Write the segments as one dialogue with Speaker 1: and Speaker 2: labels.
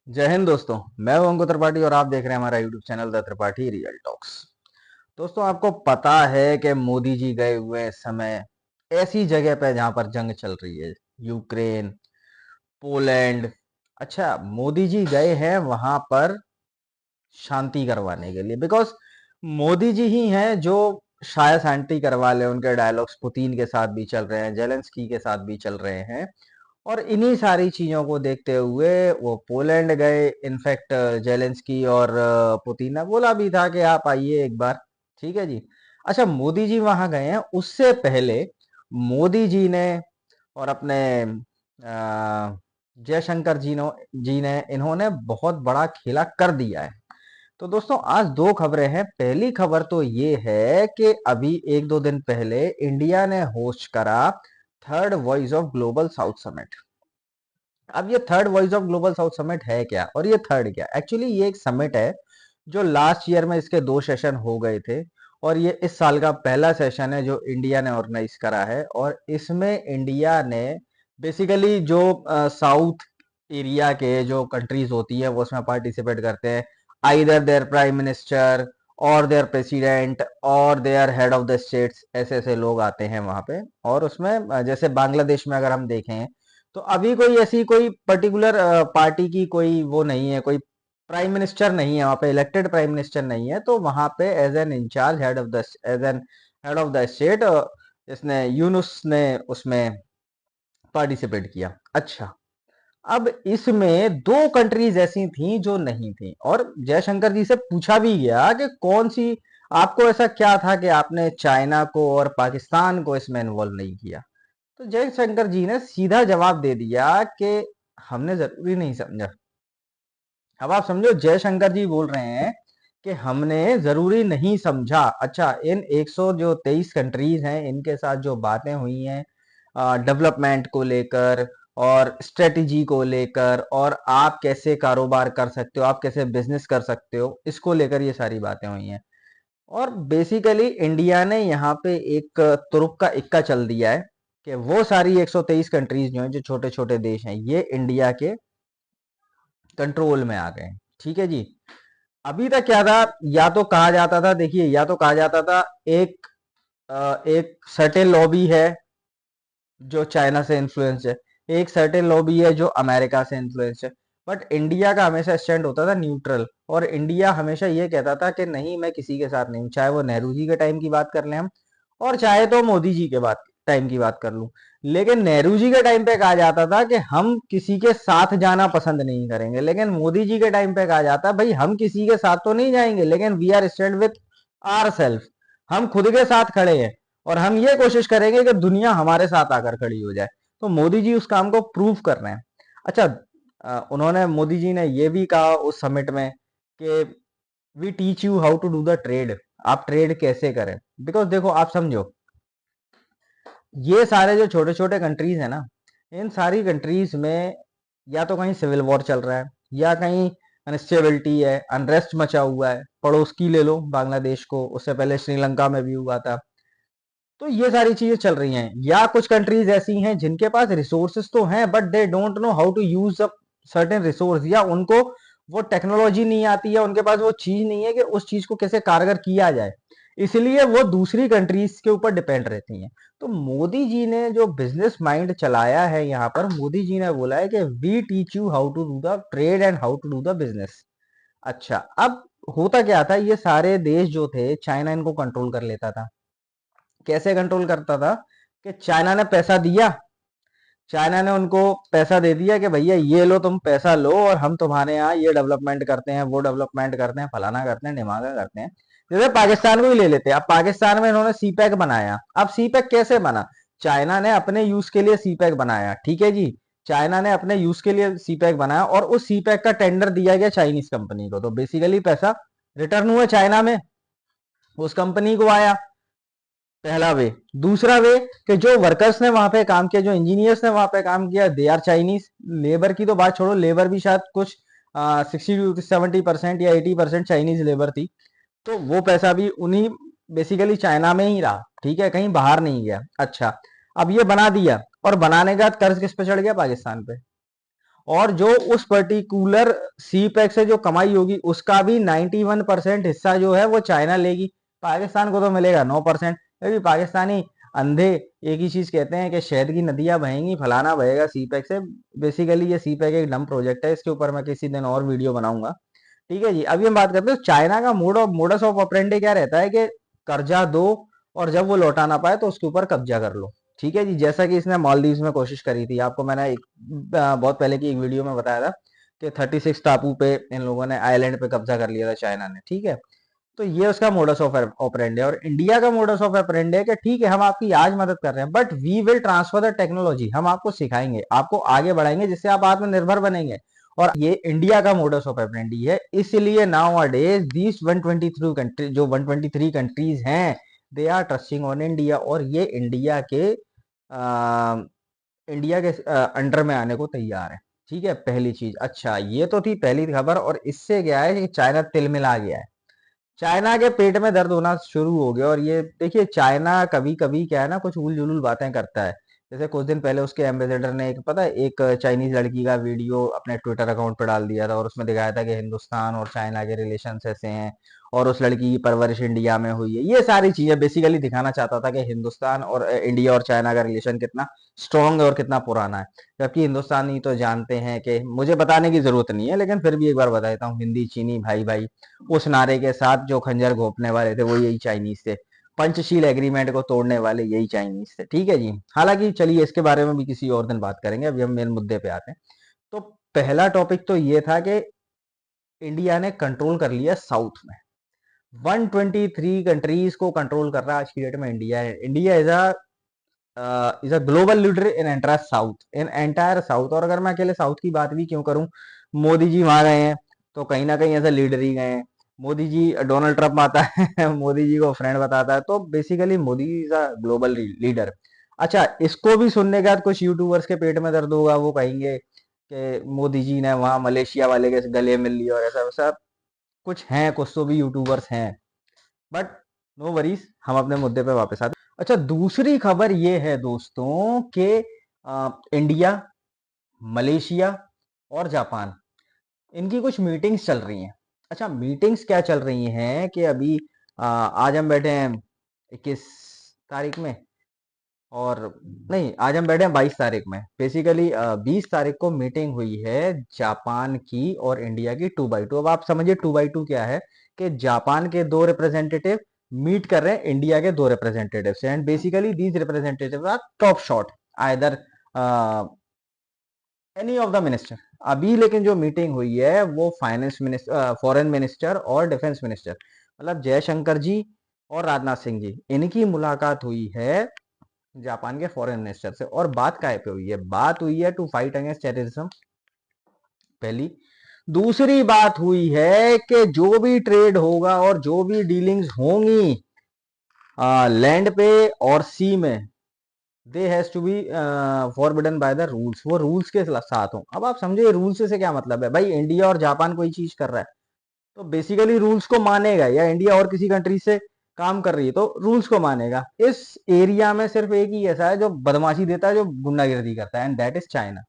Speaker 1: जय हिंद दोस्तों। मैं हूं अंकुर त्रिपाठी और आप देख रहे हैं हमारा YouTube channel the Tripathi real talks. दोस्तों, आपको पता है कि मोदी जी गए हुए हैं इस समय ऐसी जगह पे जहां पर जंग चल रही है, यूक्रेन, पोलैंड। अच्छा, मोदी जी गए हैं वहां पर शांति करवाने के लिए, बिकॉज मोदी जी ही हैं जो शायद शांति करवा ले। उनके डायलॉग्स पुतिन के साथ भी चल रहे हैं, जेलेंस्की के साथ भी चल रहे हैं, और इन्हीं सारी चीजों को देखते हुए वो पोलैंड गए। इनफैक्ट जेलेंस्की और पुतिन ने बोला भी था कि आप आइए एक बार। ठीक है जी। अच्छा, मोदी जी वहां गए हैं, उससे पहले मोदी जी ने और अपने जयशंकर जी ने इन्होंने बहुत बड़ा खेला कर दिया है। तो दोस्तों, आज दो खबरें हैं। पहली खबर तो ये है कि अभी एक दो दिन पहले इंडिया ने होस्ट करा third voice of global south summit. अब ये third voice of global south summit है क्या, और ये थर्ड क्या? एक्चुअली ये एक समिट है जो लास्ट ईयर में इसके दो सेशन हो गए थे, और ये इस साल का पहला सेशन है जो इंडिया ने ऑर्गेनाइज करा है। और इसमें इंडिया ने बेसिकली जो साउथ एरिया के जो कंट्रीज होती है वो उसमें पार्टिसिपेट करते हैं। आइदर देयर प्राइम मिनिस्टर और देयर प्रेसिडेंट और their head of the states, ऐसे ऐसे लोग आते हैं वहां पे। और उसमें जैसे बांग्लादेश में अगर हम देखें तो अभी कोई ऐसी कोई पर्टिकुलर पार्टी की कोई वो नहीं है, कोई प्राइम मिनिस्टर नहीं है वहां पे, इलेक्टेड प्राइम मिनिस्टर नहीं है। तो वहां पे as an incharge as an head of the state इसने यूनुस ने उसमें पार्टिसिपेट किया। अच्छा, अब इसमें दो कंट्रीज ऐसी थी जो नहीं थी, और जयशंकर जी से पूछा भी गया कि कौन सी, आपको ऐसा क्या था कि आपने चाइना को और पाकिस्तान को इसमें इन्वॉल्व नहीं किया। तो जयशंकर जी ने सीधा जवाब दे दिया कि हमने जरूरी नहीं समझा। अब आप समझो, जयशंकर जी बोल रहे हैं कि हमने जरूरी नहीं समझा। अच्छा, इन 123 कंट्रीज हैं, इनके साथ जो बातें हुई हैं डेवलपमेंट को लेकर और स्ट्रेटजी को लेकर, और आप कैसे कारोबार कर सकते हो, आप कैसे बिजनेस कर सकते हो, इसको लेकर ये सारी बातें हुई हैं। और बेसिकली इंडिया ने यहाँ पे एक तुरुप का इक्का चल दिया है कि वो सारी 123 कंट्रीज जो हैं, जो छोटे छोटे देश हैं, ये इंडिया के कंट्रोल में आ गए हैं। ठीक है जी। अभी तक क्या था, या तो कहा जाता था, देखिए, या तो कहा जाता था एक एक सर्टेन लॉबी है जो चाइना से इन्फ्लुएंस है, एक सर्टेन लॉबी है जो अमेरिका से इन्फ्लुएंस है। बट इंडिया का हमेशा स्टैंड होता था न्यूट्रल, और इंडिया हमेशा ये कहता था कि नहीं, मैं किसी के साथ नहीं हूं। चाहे वो नेहरू जी के टाइम की बात कर लें हम, और चाहे तो मोदी जी के बात टाइम की बात कर लूं। लेकिन नेहरू जी के टाइम पे कहा जाता था कि हम किसी के साथ जाना पसंद नहीं करेंगे, लेकिन मोदी जी के टाइम पे कहा जाता है भाई हम किसी के साथ तो नहीं जाएंगे, लेकिन we are stand with our self, हम खुद के साथ खड़े हैं, और हम ये कोशिश करेंगे कि दुनिया हमारे साथ आकर खड़ी हो जाए। तो मोदी जी उस काम को प्रूव कर रहे हैं। अच्छा, उन्होंने, मोदी जी ने ये भी कहा उस समिट में कि we teach you how to do the trade, आप ट्रेड कैसे करें। बिकॉज देखो, आप समझो, ये सारे जो छोटे छोटे कंट्रीज है ना, इन सारी कंट्रीज में या तो कहीं सिविल वॉर चल रहा है, या कहीं अनस्टेबिलिटी है, अनरेस्ट मचा हुआ है। पड़ोस की ले लो बांग्लादेश को, उससे पहले श्रीलंका में भी हुआ था। तो ये सारी चीजें चल रही हैं, या कुछ कंट्रीज ऐसी हैं जिनके पास रिसोर्सेस तो हैं but they don't know how to use a certain resource, या उनको वो टेक्नोलॉजी नहीं आती है, उनके पास वो चीज नहीं है कि उस चीज को कैसे कारगर किया जाए, इसलिए वो दूसरी कंट्रीज के ऊपर डिपेंड रहती हैं। तो मोदी जी ने जो बिजनेस माइंड चलाया है यहाँ पर, मोदी जी ने बोला है कि we teach you how to do the trade and how to do the business. अच्छा, अब होता क्या था, ये सारे देश जो थे, चाइना इनको कंट्रोल कर लेता था। कैसे कंट्रोल करता था कि चाइना ने पैसा दिया, चाइना ने उनको पैसा दे दिया कि भैया ये लो, तुम पैसा लो, और हम तुम्हारे यहाँ ये डेवलपमेंट करते हैं, वो डेवलपमेंट करते हैं, फलाना करते हैं, ढिमाका करते हैं। जैसे पाकिस्तान को ही ले लेते हैं। अब पाकिस्तान में इन्होंने सी पैक बनाया। अब सी पैक कैसे बना? चाइना ने अपने यूज के लिए सी पैक बनाया, ठीक है जी। चाइना ने अपने यूज के लिए सी पैक बनाया, और उस सी पैक का टेंडर दिया गया चाइनीज कंपनी को। तो बेसिकली पैसा रिटर्न हुआ चाइना में, उस कंपनी को आया। पहला वे। दूसरा वे कि जो वर्कर्स ने वहां पे काम किया, जो इंजीनियर्स ने वहां पे काम किया, दे आर चाइनीज। लेबर की तो बात छोड़ो, लेबर भी शायद कुछ 60 to 70% या 80% चाइनीज लेबर थी। तो वो पैसा भी उन्हीं, बेसिकली चाइना में ही रहा, ठीक है, कहीं बाहर नहीं गया। अच्छा, अब ये बना दिया, और बनाने के बाद कर्ज किस पे चढ़ गया? पाकिस्तान पे। और जो उस पर्टिकुलर सी पैक से जो कमाई होगी उसका भी 91% हिस्सा जो है वो चाइना लेगी। पाकिस्तान को तो मिलेगा 9%। क्योंकि पाकिस्तानी अंधे एक ही चीज कहते हैं कि शहद की नदियां बहेंगी, फलाना बहेगा सी पैक से। बेसिकली ये सी पैक एक डम प्रोजेक्ट है, इसके ऊपर मैं किसी दिन और वीडियो बनाऊंगा। ठीक है जी। अभी हम बात करते हैं चाइना का मोडस ऑफ ऑपरेंडी क्या रहता है कि कर्जा दो और जब वो लौटा ना पाए तो उसके ऊपर कब्जा कर लो। ठीक है जी। जैसा कि इसने मालदीव्स में कोशिश करी थी, आपको मैंने एक बहुत पहले की एक वीडियो में बताया था कि 36 टापू पे इन लोगों ने आइलैंड पे कब्जा कर लिया था चाइना ने। ठीक है। तो ये उसका मोडस ऑफ ऑपरेंडी है। और इंडिया का मोडस ऑफ ऑपरेंडी है कि ठीक है हम आपकी आज मदद कर रहे हैं but we will transfer the technology, हम आपको सिखाएंगे, आपको आगे बढ़ाएंगे जिससे आप आत्मनिर्भर बनेंगे। और ये इंडिया का मोडस ऑफ ऑपरेंडी है। इसलिए nowadays these 123 country, जो 123 कंट्रीज हैं, they are trusting on India. और ये इंडिया के अंडर में आने को तैयार है। ठीक है, पहली चीज। अच्छा, ये तो थी पहली खबर। और इससे क्या है कि चाइना तिलमिला गया है, चाइना के पेट में दर्द होना शुरू हो गया। और ये देखिए, चाइना कभी कभी क्या है ना, कुछ उल जुलूल बातें करता है। जैसे कुछ दिन पहले उसके एम्बेसडर ने एक, पता है, एक चाइनीज लड़की का वीडियो अपने ट्विटर अकाउंट पर डाल दिया था और उसमें दिखाया था कि हिंदुस्तान और चाइना के रिलेशन ऐसे हैं और उस लड़की की परवरिश इंडिया में हुई है। ये सारी चीजें बेसिकली दिखाना चाहता था कि हिंदुस्तान और इंडिया और चाइना का रिलेशन कितना स्ट्रांग है और कितना पुराना है। जबकि हिंदुस्तानी तो जानते हैं कि, मुझे बताने की जरूरत नहीं है लेकिन फिर भी एक बार बता देता हूँ, हिंदी चीनी भाई भाई। उस नारे के साथ जो खंजर घोंपने वाले थे वो यही चाइनीज थे। पंचशील एग्रीमेंट को तोड़ने वाले यही चाइनीज थे। ठीक है जी। हालांकि चलिए इसके बारे में भी किसी और दिन बात करेंगे, अभी हम मेन मुद्दे पे आते हैं। तो पहला टॉपिक तो ये था कि इंडिया ने कंट्रोल कर लिया साउथ में। 123 कंट्रीज को कंट्रोल कर रहा है आज की डेट में इंडिया है। India is a global leader in entire south, in entire south. और अगर मैं अकेले साउथ की बात भी क्यों करूं, मोदी जी वहां गए हैं तो कहीं ना कहीं ऐसा लीडर ही गए हैं। मोदी जी, डोनाल्ड ट्रंप आता है मोदी जी को फ्रेंड बताता है, तो basically Modi is a global leader. अच्छा, इसको भी सुनने के बाद कुछ यूट्यूबर्स के पेट में दर्द होगा, वो कहेंगे कि मोदी जी ने वहां मलेशिया वाले के गले मिल लिया और ऐसा वैसा। कुछ हैं, कुछ तो भी यूट्यूबर्स हैं, बट नो वरीज, हम अपने मुद्दे पे वापस आते हैं। अच्छा, दूसरी खबर ये है दोस्तों कि इंडिया, मलेशिया और जापान, इनकी कुछ मीटिंग्स चल रही हैं। अच्छा, मीटिंग्स क्या चल रही हैं कि अभी आज हम बैठे हैं 21 तारीख में, और नहीं, आज हम बैठे हैं 22 तारीख में। बेसिकली 20 तारीख को मीटिंग हुई है जापान की और इंडिया की 2x2। अब आप समझिए 2x2 क्या है, कि जापान के दो रिप्रेजेंटेटिव मीट कर रहे हैं इंडिया के दो रिप्रेजेंटेटिव से। And basically these representative are top shot, either any of the minister. अभी लेकिन जो मीटिंग हुई है वो फाइनेंस मिनिस्टर, फॉरेन मिनिस्टर और डिफेंस मिनिस्टर, मतलब जयशंकर जी और राजनाथ सिंह जी, इनकी मुलाकात हुई है जापान के फॉरेन मिनिस्टर से। और बात काय पे हुई है? बात हुई है टू फाइट अगेंस्ट टेररिज्म, पहली। दूसरी बात हुई है कि जो भी ट्रेड होगा और जो भी डीलिंग्स होंगी लैंड पे और सी में, they has to be forbidden by the rules, वो रूल्स के साथ हो। अब आप समझे रूल्स से क्या मतलब है? भाई इंडिया और जापान कोई चीज कर रहा है तो बेसिकली रूल्स को मानेगा, या इंडिया और किसी कंट्री से काम कर रही है तो रूल्स को मानेगा। इस एरिया में सिर्फ एक ही ऐसा है जो बदमाशी देता है, जो गुंडागिर्दी करता है, एंड दैट इज चाइना।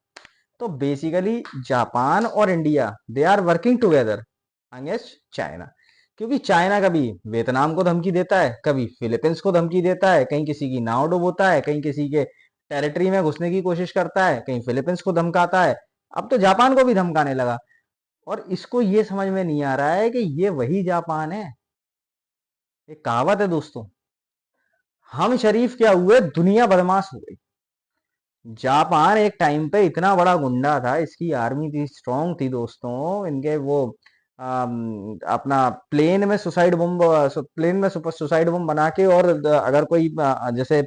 Speaker 1: तो बेसिकली जापान और India, they are working together against China. क्योंकि चाइना कभी वियतनाम को धमकी देता है, कभी फिलीपींस को धमकी देता है, कहीं किसी की नाव डुबोता है, कहीं किसी के टेरिटरी में घुसने की कोशिश करता है, कहीं फिलीपींस को धमकाता है, अब तो जापान को भी धमकाने लगा। और इसको ये समझ में नहीं आ रहा है कि ये वही जापान है। एक कहावत है दोस्तों, हम शरीफ क्या हुए, दुनिया बदमाश हो गई। जापान एक टाइम पे इतना बड़ा गुंडा था, इसकी आर्मी थी, स्ट्रांग थी दोस्तों। इनके वो अपना प्लेन में सुसाइड बम, प्लेन में सुसाइड बम बना के, और अगर कोई जैसे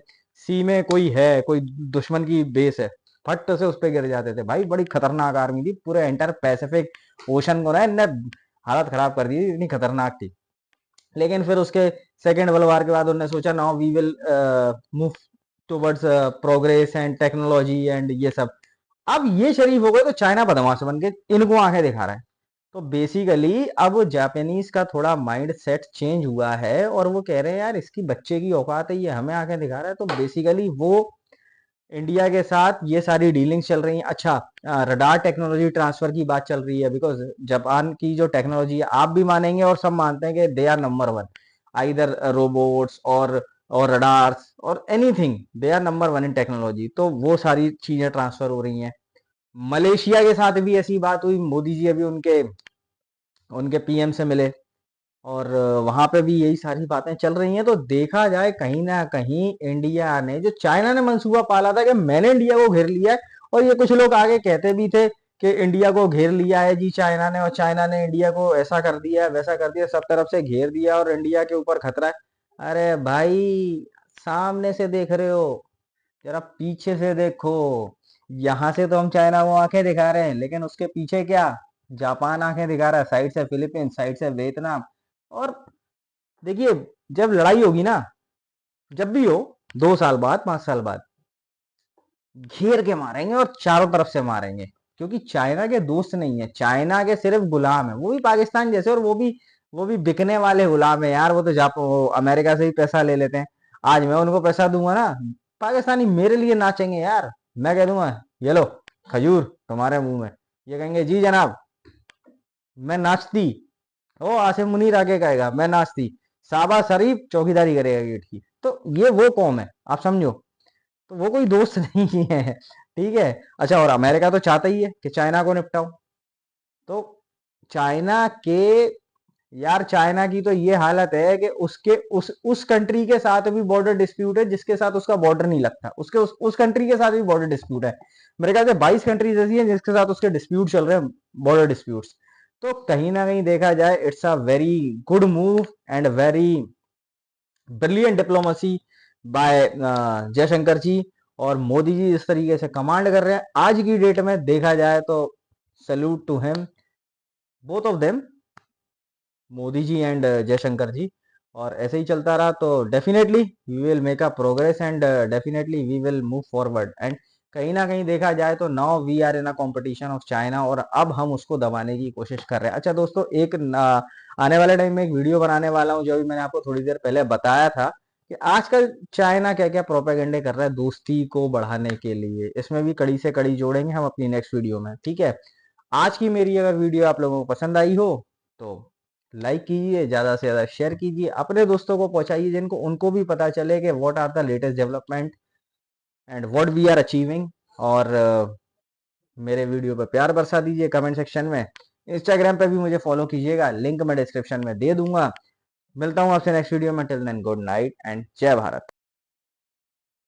Speaker 1: सी में कोई है, कोई दुश्मन की बेस है, फट से उस पर गिर जाते थे। भाई बड़ी खतरनाक आर्मी थी, पूरे एंटायर पैसिफिक ओशन को ना इनने हालत खराब कर दी थी, इतनी खतरनाक थी। लेकिन फिर उसके सेकेंड वर्ल्ड वार के बाद उन्होंने सोचा now we will move towards progress and technology and ये सब। अब ये शरीफ हो गए तो चाइना बदमाश बन के इनको आंखें दिखा रहा है। तो बेसिकली अब जापानीज का थोड़ा माइंड सेट चेंज हुआ है और वो कह रहे हैं यार इसकी बच्चे की औकात है, ये हमें आंखें दिखा रहा है। तो बेसिकली वो इंडिया के साथ ये सारी डीलिंग्स चल रही हैं। अच्छा, रडार टेक्नोलॉजी ट्रांसफर की बात चल रही है, बिकॉज जापान की जो टेक्नोलॉजी है, आप भी मानेंगे और सब मानते हैं कि they are number one, either robots और रडार्स और anything, they are number one in technology. तो वो सारी चीजें ट्रांसफर हो रही हैं। मलेशिया के साथ भी ऐसी बात हुई, मोदी जी अभी उनके उनके पीएम से मिले और वहां पे भी यही सारी बातें चल रही हैं। तो देखा जाए कहीं ना कहीं इंडिया ने, जो चाइना ने मंसूबा पाला था कि मैंने इंडिया को घेर लिया है, और ये कुछ लोग आगे कहते भी थे कि इंडिया को घेर लिया है जी चाइना ने, और चाइना ने इंडिया को ऐसा कर दिया है वैसा कर दिया, सब तरफ से घेर दिया और इंडिया के ऊपर खतरा है। अरे भाई, सामने से देख रहे हो, जरा पीछे से देखो। यहाँ से तो हम चाइना को आंखें दिखा रहे हैं, लेकिन उसके पीछे क्या, जापान आंखें दिखा रहा है, साइड से फिलीपींस, साइड से वियतनाम। और देखिए, जब लड़ाई होगी ना, जब भी हो, 2 साल बाद, 5 साल बाद, घेर के मारेंगे और चारों तरफ से मारेंगे, क्योंकि चाइना के दोस्त नहीं है, चाइना के सिर्फ गुलाम है, वो भी पाकिस्तान जैसे, और वो भी बिकने वाले गुलाम है यार। वो तो वो अमेरिका से ही पैसा ले लेते हैं। आज मैं उनको पैसा दूंगा ना, पाकिस्तानी मेरे लिए नाचेंगे यार। मैं कह दूंगा ये लो खजूर तुम्हारे मुंह में, ये कहेंगे जी जनाब मैं नाचती। ओ आसिफ मुनीर आगे कहेगा मैं नाचती, साबा शरीफ चौकीदारी करेगा गेट की। तो ये वो कौम है, आप समझो। तो वो कोई दोस्त नहीं है, ठीक है। अच्छा, और अमेरिका तो चाहता ही है कि चाइना को निपटाओ। तो चाइना के, यार चाइना की तो ये हालत है कि उसके उस कंट्री के साथ भी बॉर्डर डिस्प्यूट है जिसके साथ उसका बॉर्डर नहीं लगता, उसके उस कंट्री के साथ भी बॉर्डर डिस्प्यूट है। मेरे ख्याल से 22 कंट्रीज ऐसी हैं जिसके साथ उसके डिस्प्यूट चल रहे हैं, बॉर्डर डिस्प्यूट्स। तो कहीं ना कहीं देखा जाए, it's a very good move and very brilliant diplomacy by Jaishankar ji. और मोदी जी जिस तरीके से कमांड कर रहे हैं आज की डेट में, देखा जाए तो salute to him, both of them, Modi ji and Jaishankar ji. और ऐसे ही चलता रहा तो definitely we will make a progress and definitely we will move forward. And कहीं ना कहीं देखा जाए तो now we are in a competition of China, और अब हम उसको दबाने की कोशिश कर रहे हैं। अच्छा दोस्तों, एक आने वाले टाइम में एक वीडियो बनाने वाला हूँ, जो भी मैंने आपको थोड़ी देर पहले बताया था कि आजकल चाइना क्या क्या प्रोपेगेंडे कर रहा है दोस्ती को बढ़ाने के लिए। इसमें भी कड़ी से कड़ी जोड़ेंगे हम अपनी नेक्स्ट वीडियो में, ठीक है। आज की मेरी अगर वीडियो आप लोगों को पसंद आई हो तो लाइक कीजिए, ज्यादा से ज्यादा शेयर कीजिए, अपने दोस्तों को पहुंचाइए जिनको, उनको भी पता चले कि what are the latest development and what we are achieving. और मेरे वीडियो पर प्यार बरसा दीजिए कमेंट सेक्शन में। इंस्टाग्राम पे भी मुझे फॉलो कीजिएगा, लिंक मैं डिस्क्रिप्शन में दे दूंगा। मिलता हूँ आपसे नेक्स्ट वीडियो में। Till then good night and जय भारत।